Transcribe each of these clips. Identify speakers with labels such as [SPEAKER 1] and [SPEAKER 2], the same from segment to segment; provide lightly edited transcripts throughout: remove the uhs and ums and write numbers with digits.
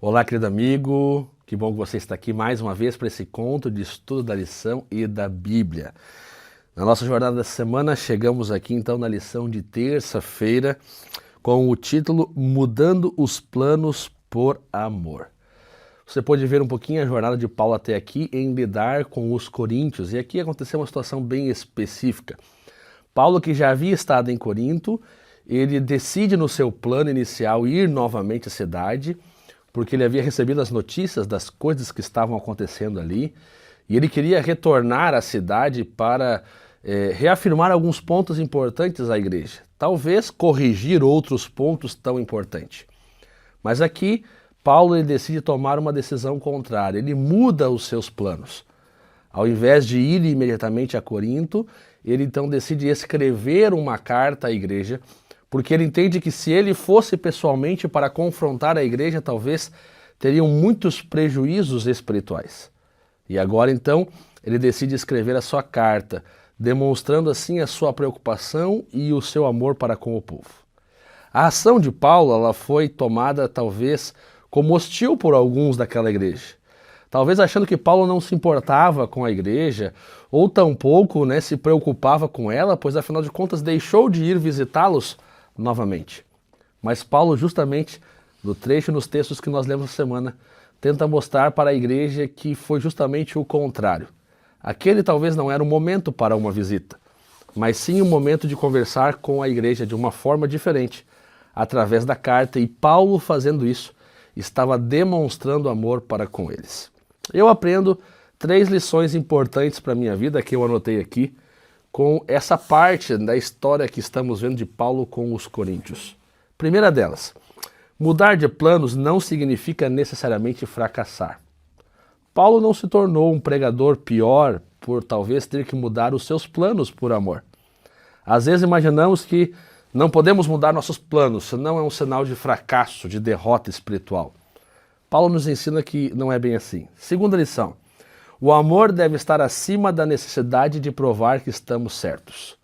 [SPEAKER 1] Olá, querido amigo, que bom que você está aqui mais uma vez para esse conto de estudo da lição e da Bíblia. Na nossa jornada da semana, chegamos aqui então na lição de terça-feira com o título Mudando os Planos por Amor. Você pode ver um pouquinho a jornada de Paulo até aqui em lidar com os coríntios, e aqui aconteceu uma situação bem específica. Paulo, que já havia estado em Corinto, ele decide no seu plano inicial ir novamente à cidade, porque ele havia recebido as notícias das coisas que estavam acontecendo ali, e ele queria retornar à cidade para reafirmar alguns pontos importantes à igreja, talvez corrigir outros pontos tão importantes. Mas aqui, Paulo ele decide tomar uma decisão contrária, ele muda os seus planos. Ao invés de ir imediatamente a Corinto, ele então decide escrever uma carta à igreja, porque ele entende que se ele fosse pessoalmente para confrontar a igreja, talvez teriam muitos prejuízos espirituais. E agora então ele decide escrever a sua carta, demonstrando assim a sua preocupação e o seu amor para com o povo. A ação de Paulo ela foi tomada talvez como hostil por alguns daquela igreja. Talvez achando que Paulo não se importava com a igreja, ou tampouco se preocupava com ela, pois afinal de contas deixou de ir visitá-los novamente. Mas Paulo, justamente no trecho, nos textos que nós lemos essa semana, tenta mostrar para a igreja que foi justamente o contrário. Aquele talvez não era o momento para uma visita, mas sim o momento de conversar com a igreja de uma forma diferente, através da carta, e Paulo, fazendo isso, estava demonstrando amor para com eles. Eu aprendo 3 lições importantes para a minha vida, que eu anotei aqui, com essa parte da história que estamos vendo de Paulo com os coríntios. Primeira delas, mudar de planos não significa necessariamente fracassar. Paulo não se tornou um pregador pior por talvez ter que mudar os seus planos por amor. Às vezes imaginamos que não podemos mudar nossos planos, senão é um sinal de fracasso, de derrota espiritual. Paulo nos ensina que não é bem assim. Segunda lição, o amor deve estar acima da necessidade de provar que estamos certos.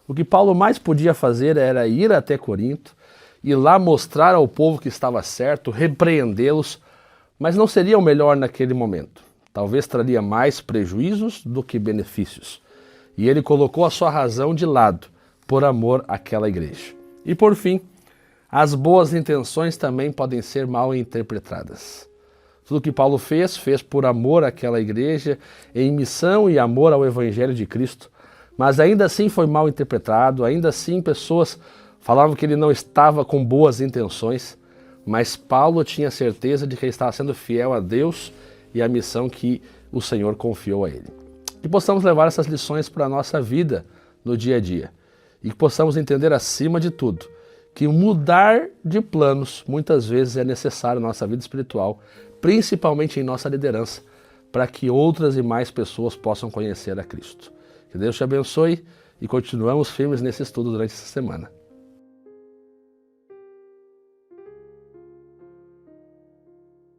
[SPEAKER 1] O que Paulo mais podia fazer era ir até Corinto e lá mostrar ao povo que estava certo, repreendê-los, mas não seria o melhor naquele momento. Talvez traria mais prejuízos do que benefícios. E ele colocou a sua razão de lado, por amor àquela igreja. E por fim, as boas intenções também podem ser mal interpretadas. Tudo que Paulo fez por amor àquela igreja, em missão e amor ao Evangelho de Cristo, mas ainda assim foi mal interpretado, ainda assim pessoas falavam que ele não estava com boas intenções, mas Paulo tinha certeza de que ele estava sendo fiel a Deus e à missão que o Senhor confiou a ele. Que possamos levar essas lições para a nossa vida no dia a dia e que possamos entender acima de tudo que mudar de planos muitas vezes é necessário na nossa vida espiritual, principalmente em nossa liderança, para que outras e mais pessoas possam conhecer a Cristo. Que Deus te abençoe e continuamos firmes nesse estudo durante essa semana.